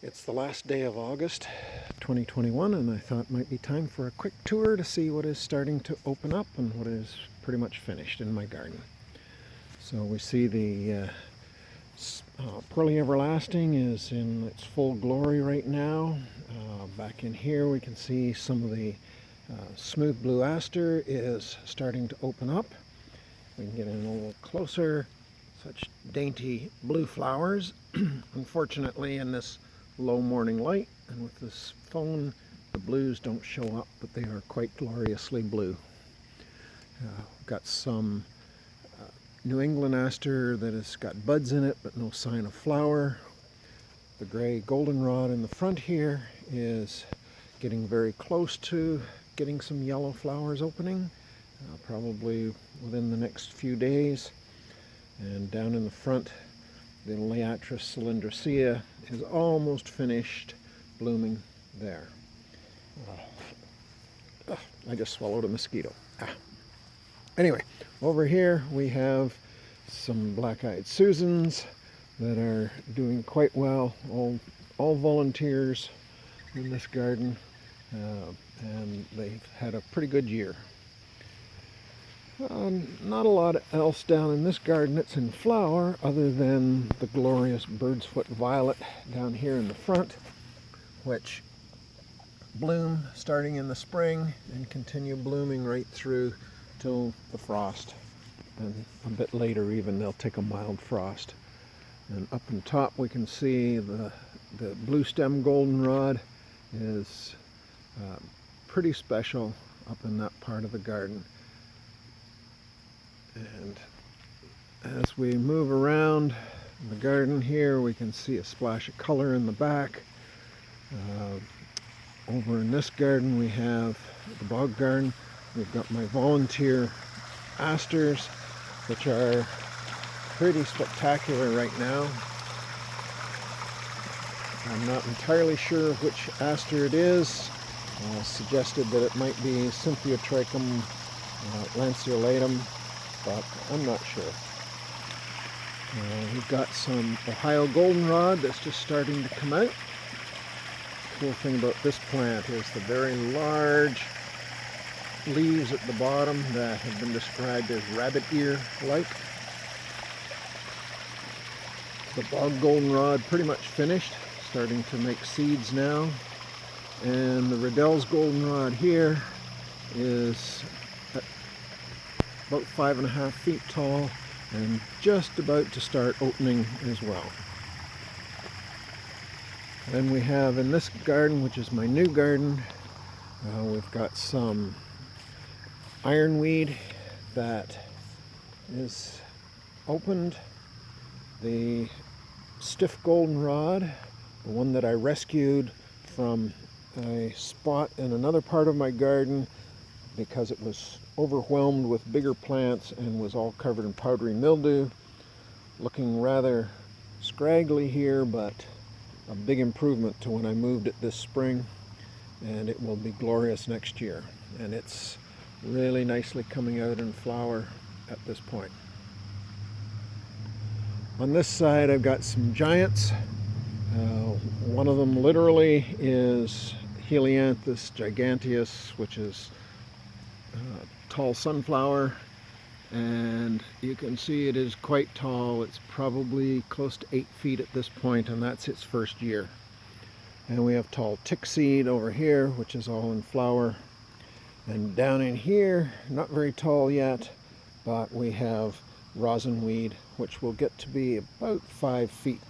It's the last day of August 2021, and I thought it might be time for a quick tour to see what is starting to open up and what is pretty much finished in my garden. So we see the Pearly Everlasting is in its full glory right now. Back in here we can see some of the smooth blue Aster is starting to open up. We can get in a little closer. Such dainty blue flowers. Unfortunately, in this low morning light and with this phone, the blues don't show up, but they are quite gloriously blue. Got some New England Aster that has got buds in it but no sign of flower. The gray goldenrod in the front here is getting very close to getting some yellow flowers opening, probably within the next few days. And down in the front, the Helianthus Giganteus is almost finished blooming there. I just swallowed a mosquito. Anyway, over here we have some black-eyed Susans that are doing quite well. All volunteers in this garden, and they've had a pretty good year. Not a lot else down in this garden that's in flower other than the glorious bird's foot violet down here in the front, which bloom starting in the spring and continue blooming right through till the frost, and a bit later even they'll take a mild frost. And up on top we can see the blue stem goldenrod is pretty special up in that part of the garden. And as we move around the garden here, we can see a splash of color in the back. Over in this garden we have the bog garden. We've got my volunteer asters, which are pretty spectacular right now. I'm not entirely sure which aster it is. Suggested that it might be Symphotrichum lanceolatum, but I'm not sure. We've got some Ohio goldenrod that's just starting to come out. The cool thing about this plant is the very large leaves at the bottom that have been described as rabbit ear-like. The bog goldenrod pretty much finished, starting to make seeds now. And the Riddell's goldenrod here is about 5.5 feet tall and just about to start opening as well. Then we have in this garden, which is my new garden, we've got some ironweed that is opened. The stiff goldenrod, the one that I rescued from a spot in another part of my garden because it was overwhelmed with bigger plants and was all covered in powdery mildew. Looking rather scraggly here, but a big improvement to when I moved it this spring, and it will be glorious next year. And it's really nicely coming out in flower at this point. On this side I've got some giants. One of them literally is Helianthus Giganteus, which is tall sunflower, and you can see it is quite tall. It's probably close to 8 feet at this point, and that's its first year. And we have tall tick seed over here, which is all in flower. And down in here, not very tall yet, but we have rosinweed, which will get to be about 5 feet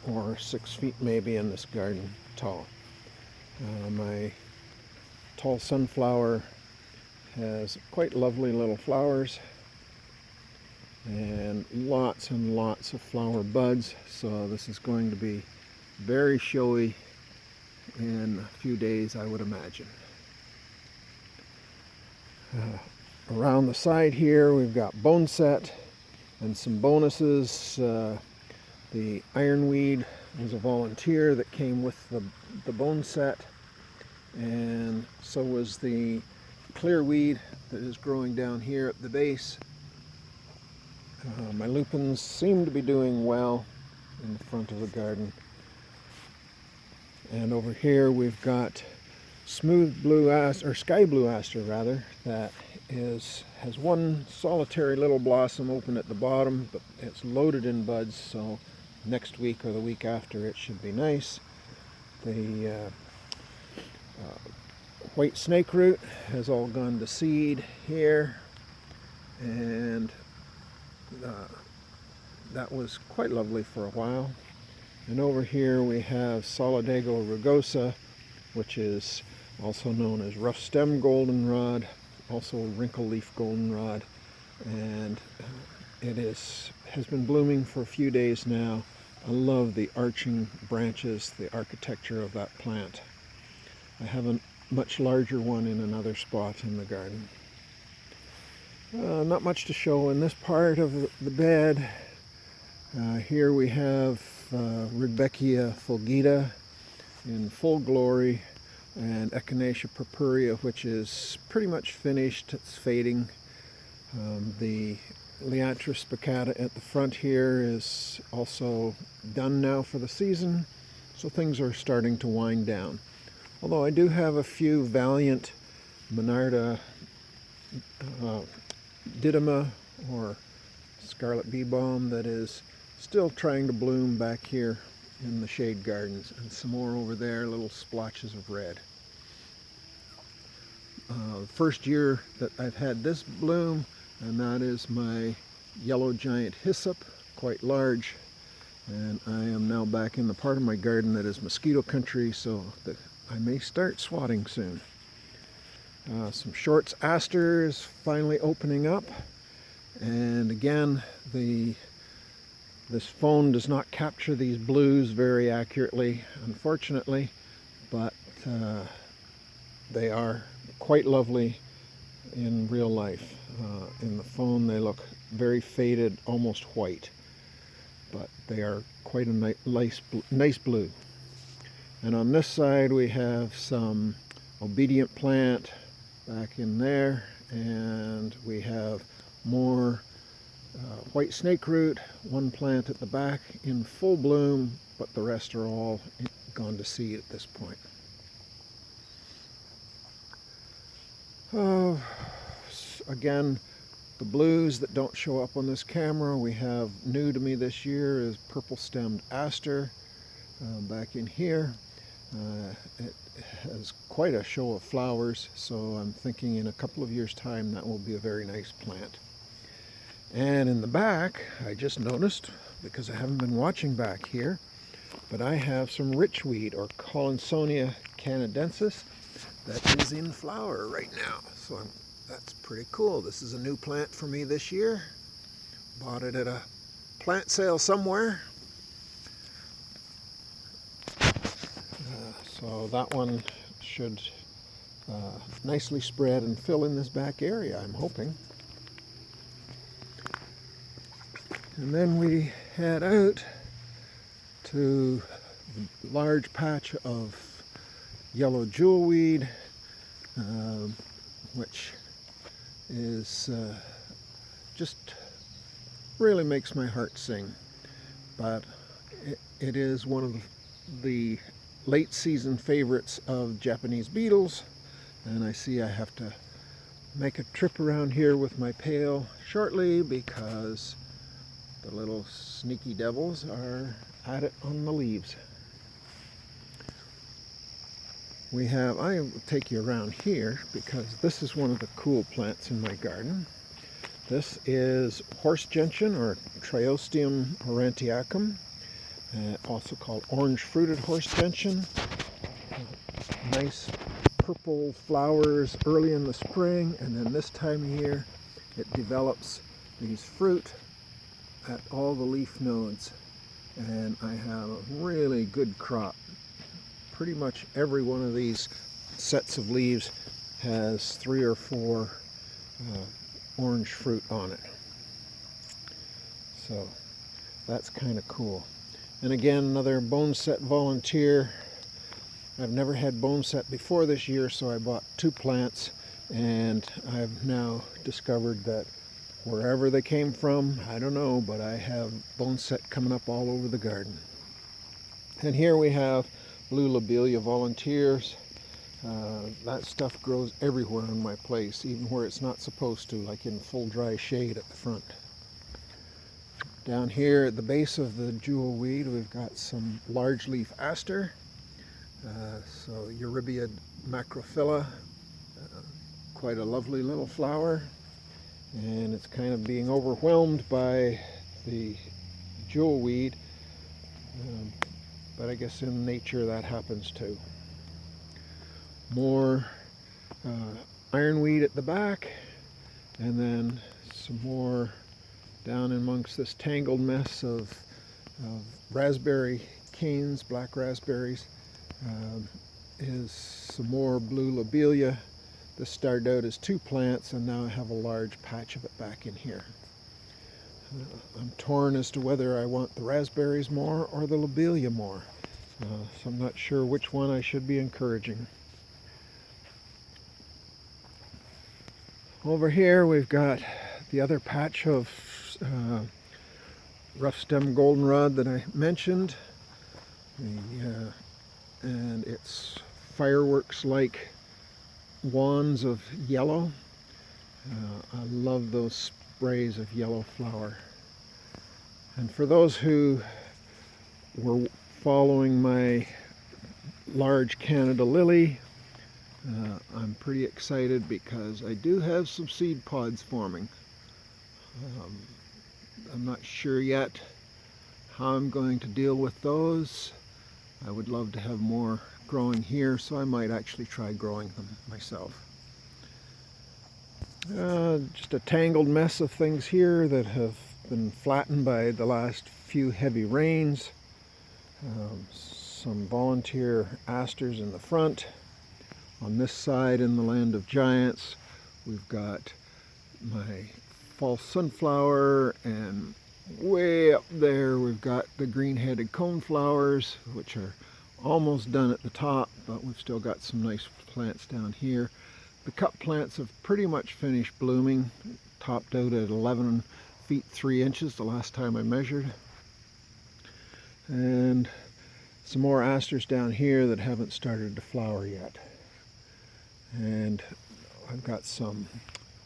or 6 feet maybe in this garden tall. My tall sunflower has quite lovely little flowers and lots of flower buds, so this is going to be very showy in a few days, I would imagine. Around the side here we've got boneset and some bonuses. The ironweed was a volunteer that came with the boneset, and so was the clearweed that is growing down here at the base. My lupins seem to be doing well in the front of the garden. And over here we've got smooth blue aster, or sky blue aster rather, that has one solitary little blossom open at the bottom, but it's loaded in buds, so next week or the week after it should be nice. The white snake root has all gone to seed here, and that was quite lovely for a while. And over here we have Solidago rugosa, which is also known as rough stem goldenrod, also wrinkle leaf goldenrod, and it has been blooming for a few days now. I love the arching branches, the architecture of that plant. I have a much larger one in another spot in the garden. Not much to show in this part of the bed. Here we have Rudbeckia fulgida in full glory, and Echinacea purpurea, which is pretty much finished. It's fading. The Helianthus Giganteus at the front here is also done now for the season, so things are starting to wind down. Although I do have a few valiant Monarda didyma, or scarlet bee balm, that is still trying to bloom back here in the shade gardens, and some more over there, little splotches of red. The first year that I've had this bloom, and that is my yellow giant hyssop, quite large, and I am now back in the part of my garden that is mosquito country, so that I may start swatting soon. Some shorts aster is finally opening up, and again this phone does not capture these blues very accurately, unfortunately, but they are quite lovely in real life. In the phone they look very faded, almost white, but they are quite a nice blue. And on this side we have some obedient plant back in there, and we have more white snake root, one plant at the back in full bloom, but the rest are all gone to seed at this point. Again, the blues that don't show up on this camera, we have new to me this year is purple stemmed aster back in here. It has quite a show of flowers, so I'm thinking in a couple of years' time that will be a very nice plant. And in the back, I just noticed, because I haven't been watching back here, but I have some richweed, or Collinsonia canadensis, that is in flower right now. So that's pretty cool. This is a new plant for me this year. Bought it at a plant sale somewhere. So that one should nicely spread and fill in this back area, I'm hoping. And then we head out to the large patch of yellow jewelweed, which is just really makes my heart sing. But it is one of the late season favorites of Japanese beetles, and I see I have to make a trip around here with my pail shortly, because the little sneaky devils are at it on the leaves. I will take you around here, because this is one of the cool plants in my garden. This is horse gentian, or Triosteum aurantiacum, also called orange fruited horse gentian. Nice purple flowers early in the spring, and then this time of year it develops these fruit at all the leaf nodes, and I have a really good crop. Pretty much every one of these sets of leaves has 3 or 4 orange fruit on it. So that's kind of cool. And again, another bone set volunteer. I've never had bone set before this year, so I bought 2 plants, and I've now discovered that wherever they came from, I don't know, but I have bone set coming up all over the garden. And here we have blue Lobelia volunteers. That stuff grows everywhere on my place, even where it's not supposed to, like in full dry shade at the front. Down here at the base of the jewel weed, we've got some large leaf aster. So Eurybia macrophylla, quite a lovely little flower, and it's kind of being overwhelmed by the jewel weed, but I guess in nature that happens too. More ironweed at the back, and then some more down amongst this tangled mess of raspberry canes, black raspberries, is some more blue Lobelia. This started out as 2 plants, and now I have a large patch of it back in here. I'm torn as to whether I want the raspberries more or the Lobelia more, so I'm not sure which one I should be encouraging. Over here we've got the other patch of rough stem goldenrod that I mentioned, and it's fireworks-like wands of yellow. I love those sprays of yellow flower. And for those who were following my large Canada lily, I'm pretty excited because I do have some seed pods forming. I'm not sure yet how I'm going to deal with those. I would love to have more growing here, so I might actually try growing them myself. Just a tangled mess of things here that have been flattened by the last few heavy rains. Some volunteer asters in the front. On this side, in the land of giants, we've got my false sunflower, and way up there we've got the green-headed coneflowers, which are almost done at the top, but we've still got some nice plants down here. The cup plants have pretty much finished blooming, topped out at 11 feet 3 inches the last time I measured. And some more asters down here that haven't started to flower yet. And I've got some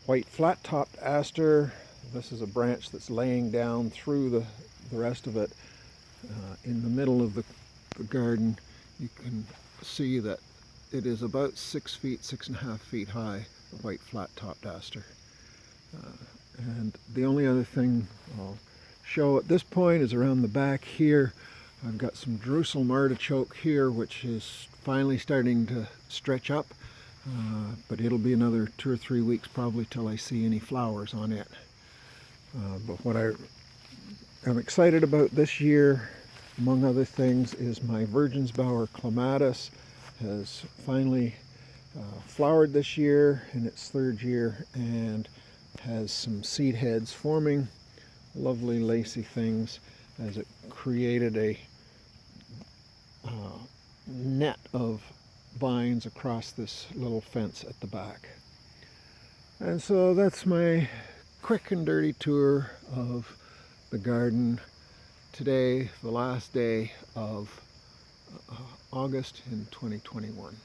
white flat-topped aster. This is a branch that's laying down through the rest of it. In the middle of the garden, you can see that it is about 6 feet, 6.5 feet high, the white flat-topped aster. And the only other thing I'll show at this point is around the back here. I've got some Jerusalem artichoke here, which is finally starting to stretch up. But it'll be another 2 or 3 weeks probably till I see any flowers on it. But what I'm excited about this year, among other things, is my Virgensbauer clematis has finally flowered this year in its 3rd year, and has some seed heads forming, lovely lacy things, as it created a net of vines across this little fence at the back. And so that's my quick and dirty tour of the garden today, the last day of August in 2021.